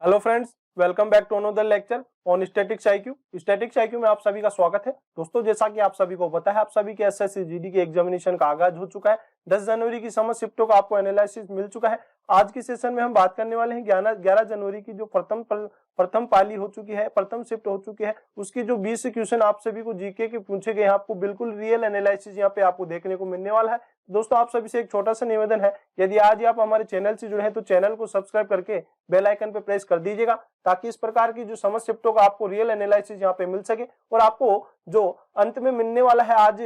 Hello friends, welcome back to another lecture on statics IQ. Statics IQ में आप सभी का स्वागत है। दोस्तों, जैसा कि आप सभी को पता है, आप सभी के एसएससी जीडी के एग्जामिनेशन का आगाज हो चुका है। 10 जनवरी की समस्त शिफ्टों का आपको एनालिसिस मिल चुका है। आज के सेशन में हम बात करने वाले हैं 11 जनवरी की जो प्रथम पाली हो चुकी है, प्रथम शिफ्ट हो चुकी है, उसकी जो 20 क्वेश्चन आप सभी को जीके के पूछे गए हैं, आपको बिल्कुल रियल एनालिसिस यहाँ पे आपको देखने को मिलने वाला है। दोस्तों, आप सभी से एक छोटा सा निवेदन है, यदि आज आप हमारे चैनल से जुड़े हैं तो चैनल को सब्सक्राइब करके बेल आइकन पे प्रेस कर दीजिएगा, ताकि इस प्रकार की जो समस्त शिफ्टों का आपको रियल एनालिसिस यहाँ पे मिल सके। और आपको जो अंत में मिलने वाला है, आज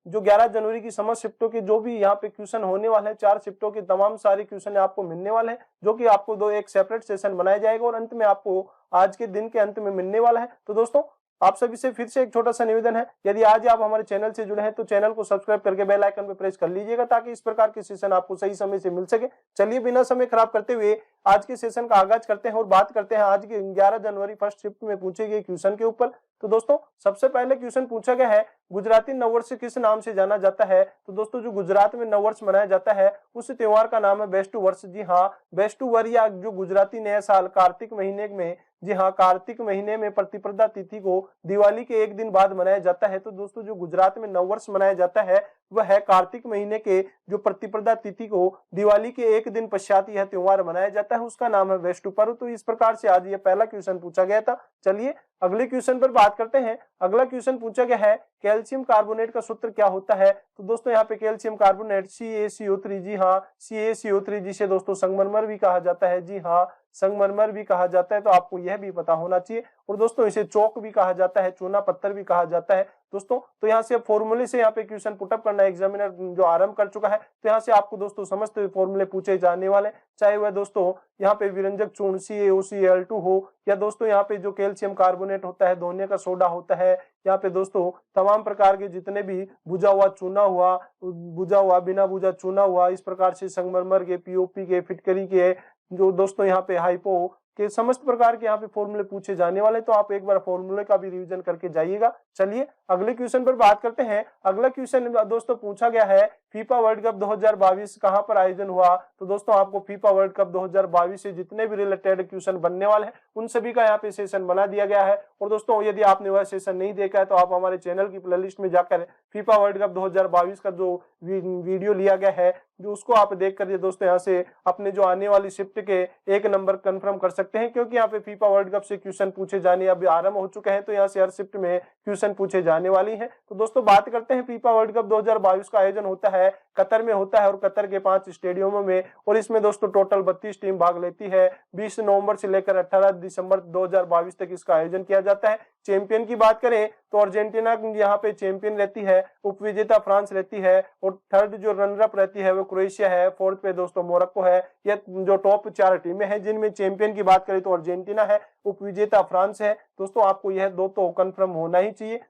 जो 11 जनवरी की समस्त शिफ्टों के जो भी यहाँ पे क्वेश्चन होने वाले हैं, 4 शिफ्टों के तमाम सारे क्वेश्चन आपको मिलने वाले हैं, जो कि आपको दो एक सेपरेट सेशन बनाया जाएगा और अंत में आपको आज के दिन के अंत में मिलने वाला है। तो दोस्तों, आप सभी से फिर से एक छोटा सा निवेदन है, यदि आज आप हमारे चैनल से जुड़े हैं तो चैनल को सब्सक्राइब करके बेल आइकन पे प्रेस कर लीजिएगा, ताकि इस प्रकार के सेशन आपको सही समय से मिल सके। चलिए, बिना समय खराब करते हुए आज के सेशन का आगाज करते हैं और बात करते हैं आज के 11 जनवरी फर्स्ट शिफ्ट में पूछे गए क्वेश्चन के ऊपर। तो दोस्तों, सबसे पहले क्वेश्चन पूछा गया है, गुजराती नववर्ष किस नाम से जाना जाता है। तो दोस्तों, जो गुजरात में नववर्ष मनाया जाता है, उस त्योहार का नाम है बेस्टू वर्ष। जी हाँ, बेस्टू वर्ष या जो गुजराती नया साल कार्तिक महीने में, जी हाँ, कार्तिक महीने में प्रतिपदा तिथि को दिवाली के एक दिन बाद मनाया जाता है। तो दोस्तों, जो गुजरात में नववर्ष मनाया जाता है वह है कार्तिक महीने के जो प्रतिपदा तिथि को दिवाली के एक दिन पश्चात यह त्योहार मनाया जाता है, उसका नाम है बेस्टू पर्व। तो इस प्रकार से आज यह पहला क्वेश्चन पूछा गया था। चलिए अगले क्वेश्चन पर बात करते हैं। अगला क्वेश्चन पूछा गया है, कैल्शियम कार्बोनेट का सूत्र क्या होता है। तो दोस्तों, यहाँ पे कैल्शियम कार्बोनेट CaCO3, जी हाँ, CaCO3, जिसे दोस्तों संगमरमर भी कहा जाता है। जी हाँ, संगमरमर भी कहा जाता है, तो आपको यह भी पता होना चाहिए। और दोस्तों, इसे चौक भी कहा जाता है, चूना पत्थर भी कहा जाता है। दोस्तों, तो यहाँ से फॉर्मूले से यहाँ पे क्वेश्चन पुटअप करना एग्जामिनर जो आरंभ कर चुका है, तो यहाँ से आपको दोस्तों समस्त फॉर्मूले पूछे जाने वाले, चाहे वह दोस्तों यहाँ पे विरंजक चूर्ण CaOCl2 हो, या दोस्तों यहाँ पे जो कैल्शियम कार्बोनेट होता है, धोने का सोडा होता है, यहाँ पे दोस्तों तमाम प्रकार के जितने भी बुझा हुआ चूना हुआ, बुझा हुआ, बिना बुझा चूना हुआ, इस प्रकार से संगमरमर के, POP के, फिटकरी के, जो दोस्तों यहाँ पे हाइपो के समस्त प्रकार के यहाँ पे फॉर्मूले पूछे जाने वाले, तो आप एक बार फॉर्मूले का भी रिवीजन करके जाइएगा। चलिए अगले क्वेश्चन पर बात करते हैं। अगला क्वेश्चन दोस्तों पूछा गया है, फीफा वर्ल्ड कप 2022 कहां पर आयोजन हुआ। तो दोस्तों, आपको फीफा वर्ल्ड कप 2022 से जितने भी रिलेटेड क्वेश्चन बनने वाले हैं, उन सभी का यहाँ पे सेशन बना दिया गया है। और दोस्तों, यदि आपने वह सेशन नहीं देखा है तो आप हमारे चैनल की प्लेलिस्ट में जाकर फीफा वर्ल्ड कप 2022 का जो वीडियो लिया गया है, जो उसको आप देख कर दोस्तों यहाँ से अपने जो आने वाली शिफ्ट के एक नंबर कंफर्म कर सकते हैं, क्योंकि यहाँ पे फीफा वर्ल्ड कप से क्वेश्चन पूछे जाने अभी आरंभ हो चुके हैं, तो यहाँ से हर शिफ्ट में क्वेश्चन पूछे जाने वाली हैं। तो दोस्तों, बात करते हैं, फीफा वर्ल्ड कप 2022 का आयोजन होता है कतर में होता है, और कतर के 5 स्टेडियमों में, और इसमें दोस्तों टोटल 32 टीम भाग लेती है। 20 नवंबर से लेकर 18 दिसंबर 2022 तक इसका आयोजन किया जाता है। चैंपियन की बात करें तो अर्जेंटीना यहाँ पे चैंपियन रहती है, उपविजेता फ्रांस रहती है, और थर्ड जो रनर अप रहती है वो क्रोएशिया है, फोर्थ पे दोस्तों मोरक्को है। ये जो टॉप 4 टीमें हैं, जिनमें चैंपियन की बात करें तो अर्जेंटीना है, उपविजेता फ्रांस है। दोस्तों, आपको यह दो तो कंफर्म होना ही चाहिए।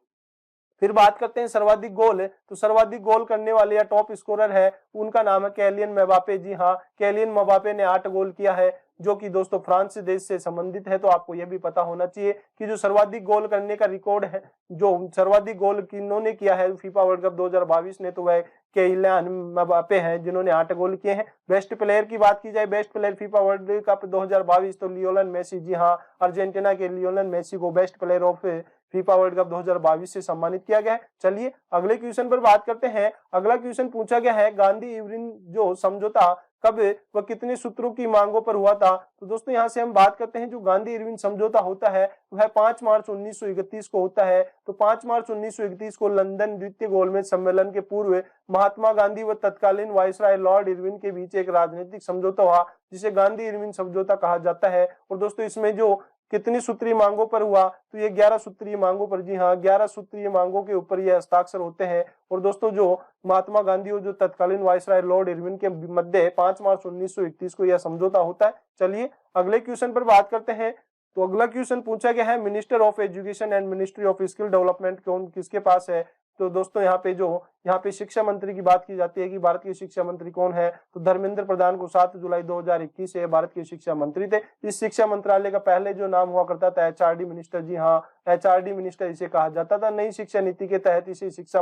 फिर बात करते हैं सर्वाधिक गोल, तो सर्वाधिक गोल करने वाले या टॉप स्कोरर है, उनका नाम है कैलियन मबापे। जी हाँ, कैलियन मबापे ने 8 गोल किया है, जो कि दोस्तों फ्रांस देश से संबंधित है। तो आपको यह भी पता होना चाहिए कि जो सर्वाधिक गोल करने का रिकॉर्ड है, जो सर्वाधिक गोल किन्होंने किया है फीफा वर्ल्ड कप 2022 ने, तो वह कैलियन मबापे हैं, जिन्होंने 8 गोल किए हैं। बेस्ट प्लेयर की बात की जाए, best player FIFA world cup 2022 तो लियोनेल मेसी। जी हाँ, अर्जेंटीना के लियोनेल मेसी को best player of FIFA world cup 2022 से सम्मानित किया गया है। चलिए अगले क्वेश्चन पर बात करते हैं। अगला क्वेश्चन पूछा गया है, गांधी इरविन जो समझौता कब व कितने सूत्रों की मांगों पर हुआ था। तो दोस्तों, यहाँ से हम बात करते हैं, जो गांधी इरविन समझौता होता है वह 5 मार्च 1931 को होता है। तो 5 मार्च 1931 को लंदन द्वितीय गोलमेज सम्मेलन के पूर्व महात्मा गांधी व तत्कालीन वायसराय लॉर्ड इरविन के बीच एक राजनीतिक समझौता हुआ, जिसे गांधी इरविन समझौता कहा जाता है। और दोस्तों, इसमें जो कितनी सूत्रीय मांगों पर हुआ, तो ये 11 सूत्रीय मांगों पर, जी हाँ, 11 सूत्रीय मांगों के ऊपर ये हस्ताक्षर होते हैं। और दोस्तों, जो महात्मा गांधी और जो तत्कालीन वायसराय लॉर्ड इरविन के मध्य 5 मार्च 1931 को यह समझौता होता है। चलिए अगले क्वेश्चन पर बात करते हैं। तो अगला क्वेश्चन पूछा गया है, minister of education and ministry of skill development कौन किसके पास है। तो दोस्तों, यहाँ पे शिक्षा मंत्री की बात की जाती है कि भारत के शिक्षा मंत्री कौन है। तो धर्मेंद्र प्रधान को 7 जुलाई 2021 से भारत के शिक्षा मंत्री थे। इस शिक्षा मंत्रालय का पहले जो नाम हुआ करता था HRD मिनिस्टर। जी हाँ, HRD मिनिस्टर इसे कहा जाता था। नई शिक्षा नीति के तहत इसे शिक्षा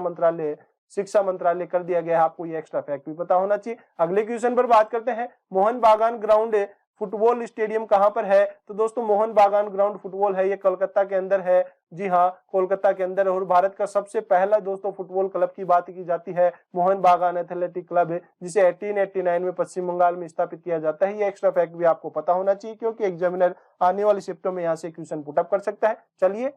मंत्रालय कर दिया गया है। आपको ये एक्स्ट्रा फैक्ट भी पता होना चाहिए। अगले क्वेश्चन पर बात करते हैं, मोहन बागान ग्राउंड फुटबॉल स्टेडियम कहाँ पर है? तो दोस्तों मोहन बागान ग्राउंड फुटबॉल है, ये कोलकाता के अंदर है। जी हाँ, कोलकाता के अंदर। और भारत का सबसे पहला दोस्तों फुटबॉल क्लब की बात की जाती है, मोहन बागान एथलेटिक क्लब है, जिसे 1889 में पश्चिम बंगाल में स्थापित किया जाता है। ये एक्स्ट्रा फैक्ट भी आपको पता होना चाहिए, क्योंकि एग्जामिनर आने वाली शिफ्टों में यहाँ से क्वेश्चन पुटअप कर सकता है। चलिए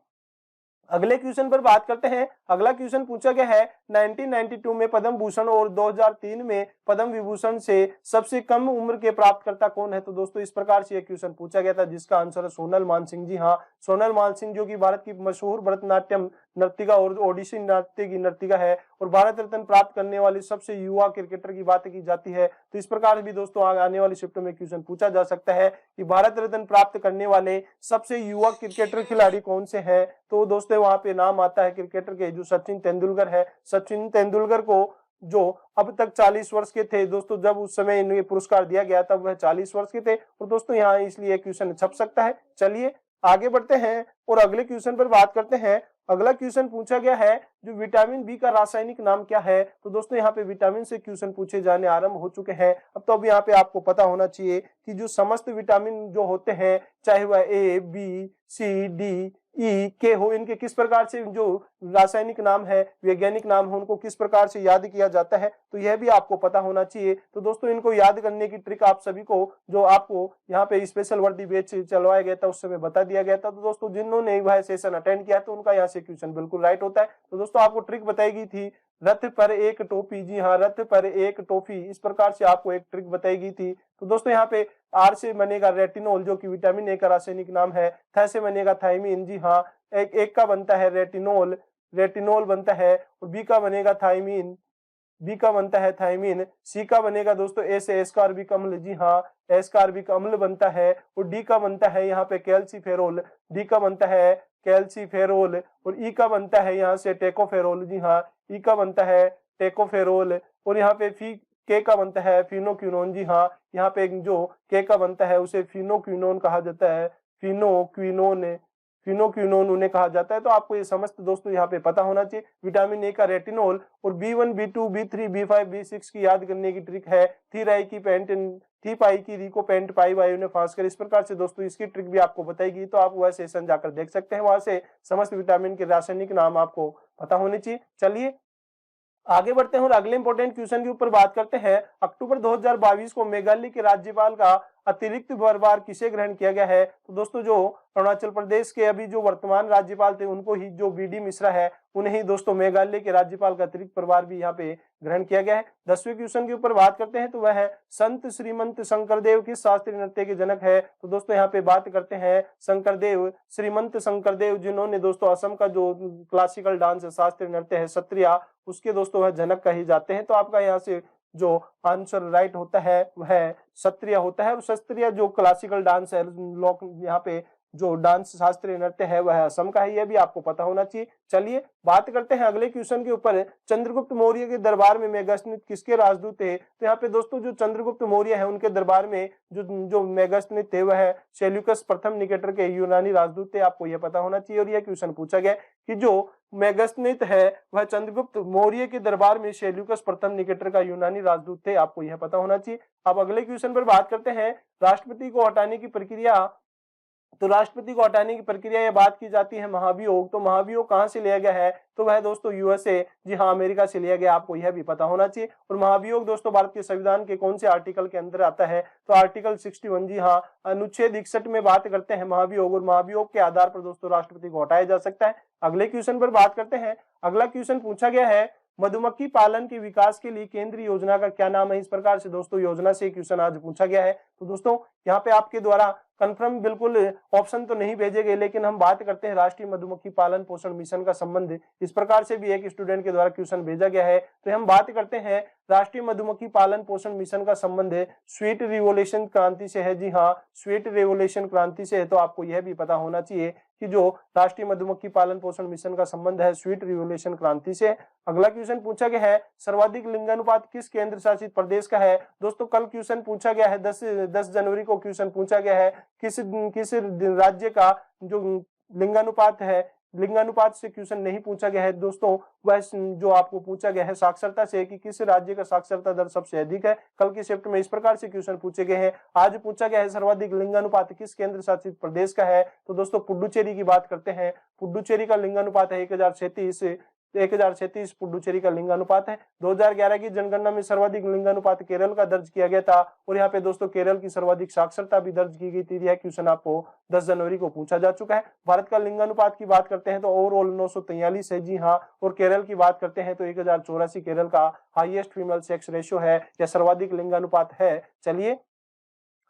अगले क्वेश्चन पर बात करते हैं। अगला क्वेश्चन पूछा गया है 1992 में पद्म भूषण और 2003 में पद्म विभूषण से सबसे कम उम्र के प्राप्तकर्ता कौन है? तो दोस्तों इस प्रकार से यह क्वेश्चन पूछा गया था, जिसका आंसर है सोनल मानसिंह। जी हाँ, सोनल मानसिंह जो कि भारत की मशहूर भरतनाट्यम नर्तिका और ओडिसी नाट्य की नर्तिका है, और भारत रत्न प्राप्त करने वाली सबसे युवा क्रिकेटर की बात की जाती है। तो इस प्रकार भी दोस्तों आने वाली शिफ्ट में क्वेश्चन पूछा जा सकता है कि भारत रत्न प्राप्त करने वाले सबसे युवा क्रिकेटर खिलाड़ी कौन से हैं? तो दोस्तों वहां पे नाम आता है क्रिकेटर के, जो सचिन तेंदुलकर है। सचिन तेंदुलकर को जो अब तक 40 वर्ष के थे दोस्तों, जब उस समय इन्हें पुरस्कार दिया गया तब वह 40 वर्ष के थे। और दोस्तों यहाँ इसलिए क्वेश्चन छप सकता है। चलिए आगे बढ़ते हैं और अगले क्वेश्चन पर बात करते हैं। अगला क्वेश्चन पूछा गया है जो विटामिन बी का रासायनिक नाम क्या है? तो दोस्तों यहाँ पे विटामिन से क्वेश्चन पूछे जाने आरंभ हो चुके हैं। अब यहाँ पे आपको पता होना चाहिए कि जो समस्त विटामिन जो होते हैं, चाहे वह ए, बी, सी, डी, ई, के हो, इनके किस प्रकार से जो रासायनिक नाम है, वैज्ञानिक नाम है, उनको किस प्रकार से याद किया जाता है, तो यह भी आपको पता होना चाहिए। तो दोस्तों इनको याद करने की ट्रिक आप सभी को, जो आपको यहाँ पे स्पेशल वर्दी बैच चलवाया गया था उस समय बता दिया गया था। तो दोस्तों जिन्होंने वह सेशन अटेंड किया तो उनका यहाँ से क्वेश्चन बिल्कुल राइट होता है। तो दोस्तों आपको ट्रिक बताई गई थी, रथ पर एक टोपी। जी हाँ, रथ पर एक टोपी, इस प्रकार से आपको एक ट्रिक बताई गई थी। तो दोस्तों यहाँ पे आर से बनेगा रेटिनोल, जो कि विटामिन ए का रासायनिक नाम है। थ से बनेगा थायमिन। जी हाँ, एक का बनता है रेटिनोल, रेटिनोल बनता है। और बी का बनेगा थायमिन, बी का बनता है थायमिन। सी का बनेगा दोस्तों एस, एस्कॉर्बिक अम्ल। जी हाँ, एस्कॉर्बिक अम्ल बनता है। और डी का बनता है यहाँ पे कैल्सीफेरोल, डी का बनता है कैल्सीफेरोल। और ई का बनता है यहाँ से टेकोफेरोल। जी हाँ, ई का बनता है टेकोफेरोल। और यहाँ पे फी के का बनता है फिनोक्विनोन। जी हाँ, यहाँ पे जो के का बनता है उसे फिनोक्विनोन कहा जाता है, फिनोक्विनोन, फिनोक्विनोन उन्हें कहा जाता है। तो आपको ये समस्त दोस्तों यहाँ पे पता होना चाहिए। विटामिन ए का रेटिनोल और B1, B2, B3, B5, B6 की याद करने की ट्रिक है थी राई की पेंट, थी पाई की रिको पेंट पाई वायु ने फांस कर। इस प्रकार से दोस्तों इसकी ट्रिक भी आपको बताएगी, तो आप वह सेशन जाकर देख सकते हैं, वहां से समस्त विटामिन के रासायनिक नाम आपको पता होने चाहिए। चलिए आगे बढ़ते हैं और अगले इंपॉर्टेंट क्वेश्चन के ऊपर बात करते हैं। अक्टूबर 2022 को मेघालय के राज्यपाल का अतिरिक्त पदभार किसे ग्रहण किया गया है? तो दोस्तों जो अरुणाचल प्रदेश के अभी जो वर्तमान राज्यपाल थे उनको ही, जो बीडी मिश्रा है, उन्हें ही दोस्तों मेघालय के राज्यपाल का अतिरिक्त पदभार भी यहाँ पे ग्रहण किया गया है। 10वें क्वेश्चन के ऊपर बात करते हैं, तो वह है संत श्रीमंत शंकरदेव किस शास्त्रीय नृत्य के जनक है? तो दोस्तों यहाँ पे बात करते हैं शंकरदेव, श्रीमंत शंकरदेव, जिन्होंने दोस्तों असम का जो क्लासिकल डांस है, शास्त्रीय नृत्य है सत्रिया, उसके दोस्तों वह जनक कहे जाते हैं। तो आपका यहाँ से जो आंसर राइट होता है वह सत्रिय होता है। और सत्रिय जो क्लासिकल डांस है, लोक यहाँ पे जो डांस शास्त्रीय नृत्य है वह असम का है, यह भी आपको पता होना चाहिए। चलिए बात करते हैं अगले क्वेश्चन के ऊपर। चंद्रगुप्त मौर्य के दरबार में मेघास्नित किसके राजदूत थे? तो यहाँ पे दोस्तों जो चंद्रगुप्त मौर्य है उनके दरबार में जो मेघास्नित थे वह सेल्यूकस प्रथम निकेटर के यूनानी राजदूत थे, आपको यह पता होना चाहिए। और यह क्वेश्चन पूछा गया कि जो मेघास्नित है वह चंद्रगुप्त मौर्य के दरबार में सेल्यूकस प्रथम निकेटर का यूनानी राजदूत थे, आपको यह पता होना चाहिए। अब अगले क्वेश्चन पर बात करते हैं राष्ट्रपति को हटाने की प्रक्रिया। तो राष्ट्रपति को हटाने की प्रक्रिया ये बात की जाती है महाभियोग। तो महाभियोग कहां से लिया गया है? तो वह दोस्तों यूएसए, जी हाँ, अमेरिका से लिया गया, आपको यह भी पता होना चाहिए। और महाभियोग दोस्तों भारत के संविधान के कौन से आर्टिकल के अंदर आता है? तो आर्टिकल 61। जी हाँ, अनुच्छेद 61 में बात करते हैं महाभियोग, और महाभियोग के आधार पर दोस्तों राष्ट्रपति को हटाया जा सकता है। अगले क्वेश्चन पर बात करते हैं। अगला क्वेश्चन पूछा गया है मधुमक्खी पालन के विकास के लिए केंद्रीय योजना का क्या नाम है? इस प्रकार से दोस्तों योजना से क्वेश्चन आज पूछा गया है। तो दोस्तों यहाँ पे आपके द्वारा कंफर्म बिल्कुल ऑप्शन तो नहीं भेजे गए, लेकिन हम बात करते हैं राष्ट्रीय मधुमक्खी पालन पोषण मिशन का संबंध। इस प्रकार से भी एक स्टूडेंट के द्वारा क्वेश्चन भेजा गया है। तो हम बात करते हैं राष्ट्रीय मधुमक्खी पालन पोषण मिशन का संबंध स्वीट रिवोल्यूशन क्रांति से है। जी हाँ, स्वीट रिवोल्यूशन क्रांति से है। तो आपको यह भी पता होना चाहिए कि जो राष्ट्रीय मधुमक्खी पालन पोषण मिशन का संबंध है स्वीट रिवोल्यूशन क्रांति से। अगला क्वेश्चन पूछा गया है सर्वाधिक लिंगानुपात किस केंद्र शासित प्रदेश का है? दोस्तों कल क्वेश्चन पूछा गया है, 10 जनवरी को क्वेश्चन पूछा गया है किस राज्य का जो लिंगानुपात है लिंगानुपात से क्वेश्चन नहीं पूछा गया है दोस्तों, वह जो आपको पूछा गया है साक्षरता से कि किस राज्य का साक्षरता दर सबसे अधिक है। कल की शिफ्ट में इस प्रकार से क्वेश्चन पूछे गए हैं। आज पूछा गया है सर्वाधिक लिंगानुपात किस केंद्र शासित प्रदेश का है, तो दोस्तों पुडुचेरी की बात करते हैं। पुडुचेरी का लिंगानुपात है 1037 पुडुचेरी का लिंगानुपात है। 2011 की जनगणना में सर्वाधिक लिंगानुपात केरल का दर्ज किया गया था और यहाँ पे दोस्तों केरल की सर्वाधिक साक्षरता भी दर्ज की गई थी। यह क्वेश्चन आपको 10 जनवरी को पूछा जा चुका है। भारत का लिंगानुपात की बात करते हैं तो ओवरऑल 943 है, जी हाँ, और केरल की बात करते हैं तो 1084 केरल का हाईएस्ट फीमेल सेक्स रेशियो है या सर्वाधिक लिंगानुपात है। चलिए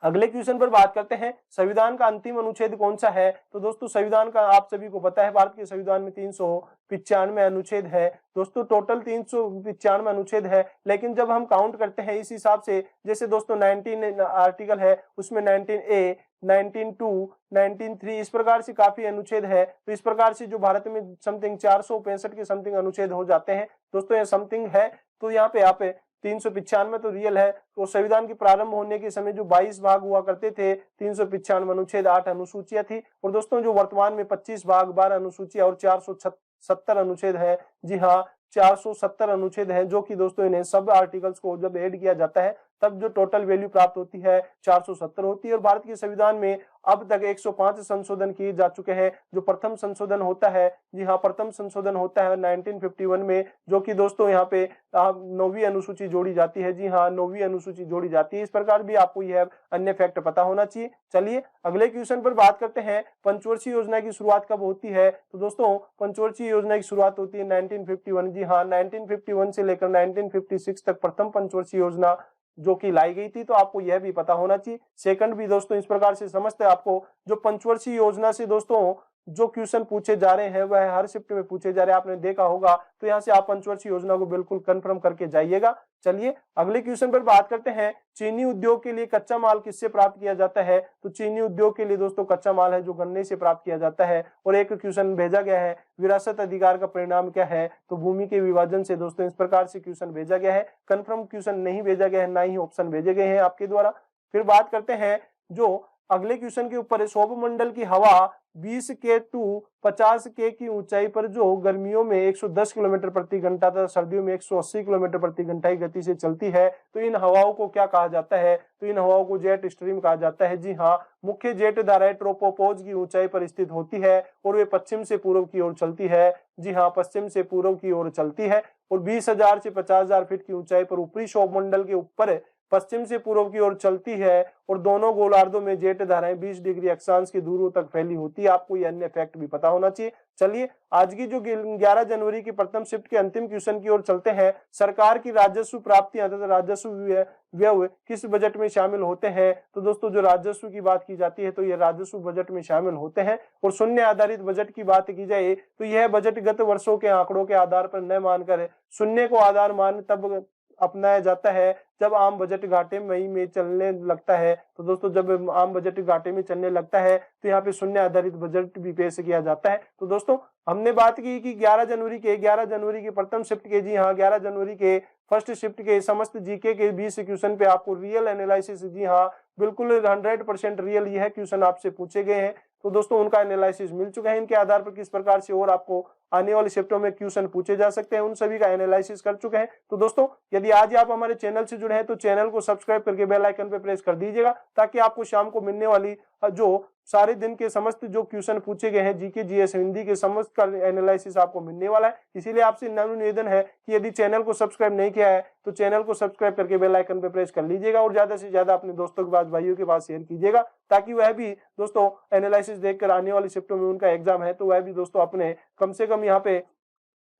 अगले क्वेश्चन पर बात करते हैं, संविधान का अंतिम अनुच्छेद कौन सा है, तो दोस्तों संविधान का आप सभी को पता है भारत के संविधान में 395 अनुच्छेद है दोस्तों, टोटल 395 अनुच्छेद है। लेकिन जब हम काउंट करते हैं इस हिसाब से, जैसे दोस्तों 19 आर्टिकल है उसमें 19A 19(2) 19(3) इस प्रकार से काफी अनुच्छेद है। तो इस प्रकार से जो भारत में समथिंग 465 के समथिंग अनुच्छेद हो जाते हैं दोस्तों, ये समथिंग है। तो यहाँ पे 395 तो रियल है। तो संविधान के प्रारंभ होने के समय जो 22 भाग हुआ करते थे, 395 अनुच्छेद 8 अनुसूचियां थी, और दोस्तों जो वर्तमान में 25 भाग 12 अनुसूचियां और 470 अनुच्छेद है, जी हाँ 470 अनुच्छेद है, जो कि दोस्तों इन्हें सब आर्टिकल्स को जब ऐड किया जाता है तब जो टोटल वैल्यू प्राप्त होती है 470 होती है। और भारत के संविधान में अब तक 105 संशोधन किए जा चुके हैं। जो प्रथम संशोधन होता है, जी हाँ प्रथम संशोधन होता है 1951 में, जो कि दोस्तों यहाँ पे 9वीं अनुसूची जोड़ी जाती है, जी हाँ 9वीं अनुसूची जोड़ी जाती है। इस प्रकार भी आपको यह अन्य फैक्ट पता होना चाहिए। चलिए अगले क्वेश्चन पर बात करते हैं, पंचवर्षीय योजना की शुरुआत कब होती है, तो दोस्तों पंचवर्षीय योजना की शुरुआत होती है 1951, जी हाँ 1951 से लेकर 1956 तक प्रथम पंचवर्षीय योजना जो कि लाई गई थी। तो आपको यह भी पता होना चाहिए। सेकंड भी दोस्तों इस प्रकार से समझते हैं आपको, जो पंचवर्षीय योजना से दोस्तों जो क्वेश्चन पूछे जा रहे हैं वह हर शिफ्ट में पूछे जा रहे हैं, आपने देखा होगा। तो यहाँ से आप पंचवर्षीय योजना को बिल्कुल कंफर्म करके जाइएगा। चलिए अगले क्वेश्चन पर बात करते हैं, चीनी उद्योग के लिए कच्चा माल किससे प्राप्त किया जाता है, तो चीनी उद्योग के लिए दोस्तों कच्चा माल है जो गन्ने से प्राप्त किया जाता है। और एक क्वेश्चन भेजा गया है, विरासत अधिकार का परिणाम क्या है, तो भूमि के विभाजन से दोस्तों इस प्रकार से क्वेश्चन भेजा गया है। कंफर्म क्वेश्चन नहीं भेजा गया है, ना ही ऑप्शन भेजे गए हैं आपके द्वारा। फिर बात करते हैं जो अगले क्वेश्चन के ऊपर, सौरमंडल की हवा 20 के टू 50 के की ऊंचाई पर जो गर्मियों में 110 किलोमीटर प्रति घंटा तथा सर्दियों में 180 किलोमीटर प्रति घंटा की गति से चलती है, तो इन हवाओं को क्या कहा जाता है, तो इन हवाओं को जेट स्ट्रीम कहा जाता है। जी हाँ, मुख्य जेट धाराएं ट्रोपोपॉज की ऊंचाई पर स्थित होती है और वे पश्चिम से पूर्व की ओर चलती है। जी हाँ, पश्चिम से पूर्व की ओर चलती है और 20,000 से 50,000 फीट की ऊंचाई पर ऊपरी सौरमंडल के ऊपर पश्चिम से पूर्व की ओर चलती है और दोनों गोलार्धों में जेट धाराएं 20 डिग्री अक्षांश की दूरों तक फैली होती है। आपको ये अन्य फैक्ट भी पता होना चाहिए। चलिए आज की जो 11 जनवरी की प्रथम शिफ्ट के अंतिम क्वेश्चन की ओर चलते हैं, सरकार की राजस्व प्राप्तियां तथा राजस्व व्यय किस बजट में शामिल होते हैं, तो दोस्तों जो राजस्व की बात की जाती है तो ये राजस्व बजट में शामिल होते हैं। और शून्य आधारित बजट की बात की जाए तो यह बजट गत वर्षों के आंकड़ों के आधार पर न मानकर शून्य को आधार मान तब अपनाया जाता है जब आम बजट घाटे में चलने लगता है। तो दोस्तों जब आम बजट घाटे में चलने लगता है तो यहाँ पे शून्य आधारित बजट भी पेश किया जाता है। तो दोस्तों हमने बात की कि 11 जनवरी के प्रथम शिफ्ट के, जी हाँ 11 जनवरी के फर्स्ट शिफ्ट के समस्त जीके के 20 क्वेश्चन पे आपको रियल एनालिसिस, जी हाँ बिल्कुल 100% रियल यह क्वेश्चन आपसे पूछे गए हैं। तो दोस्तों उनका एनालिसिस मिल चुका है। इनके आधार पर किस प्रकार से और आपको आने वाले शिफ्टों में क्वेश्चन पूछे जा सकते हैं उन सभी का एनालिसिस कर चुके हैं। तो दोस्तों यदि आज आप हमारे चैनल से जुड़े हैं तो चैनल को सब्सक्राइब करके बेल आइकन पे प्रेस कर दीजिएगा, ताकि आपको शाम को मिलने वाली जो सारे दिन के समस्त जो क्वेश्चन पूछे गए हैं जीके जीएस हिंदी के समस्त का एनालिसिस आपको मिलने वाला है। इसीलिए आपसे निवेदन है कि यदि चैनल को सब्सक्राइब नहीं किया है तो चैनल को सब्सक्राइब करके बेल आइकन पे प्रेस कर लीजिएगा और ज्यादा से ज्यादा अपने दोस्तों के पास, भाइयों के पास शेयर कीजिएगा, ताकि वह भी दोस्तों एनालिसिस देखकर आने वाली शिफ्टों में उनका एग्जाम है तो वह भी दोस्तों अपने कम से कम यहाँ पे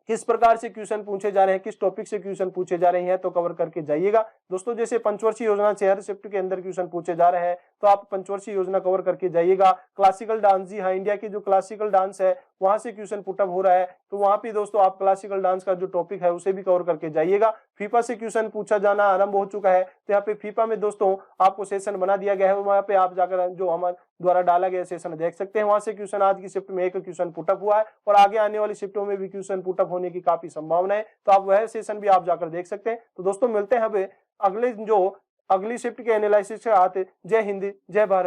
किस प्रकार से क्वेश्चन पूछे जा रहे हैं, किस टॉपिक से क्वेश्चन पूछे जा रहे हैं तो कवर करके जाइएगा। दोस्तों जैसे पंचवर्षीय योजना से हर शिफ्ट के अंदर क्वेश्चन पूछे जा रहे हैं तो आप पंचवर्षीय योजना कवर करके जाइएगा। क्लासिकल डांस, जी हाँ इंडिया की जो क्लासिकल डांस है वहां से क्वेश्चन पुटअप हो रहा है, तो वहां पे दोस्तों आप क्लासिकल डांस का जो टॉपिक है उसे भी कवर करके जाइएगा। फीफा से क्वेश्चन पूछा जाना आरंभ हो चुका है, तो यहाँ पे फीफा में दोस्तों आपको सेशन बना दिया गया है, वहां पे आप जाकर जो हमारे द्वारा डाला गया सेशन देख सकते हैं। वहां से क्वेश्चन आज की शिफ्ट में एक क्वेश्चन पुटअप हुआ है और आगे आने वाली शिफ्टों में भी क्वेश्चन पुटअप होने की काफी संभावना है, तो आप वह सेशन भी आप जाकर देख सकते हैं। तो दोस्तों मिलते हैं अगले शिफ्ट के एनालिसिस के आते। जय हिंद, जय भारत।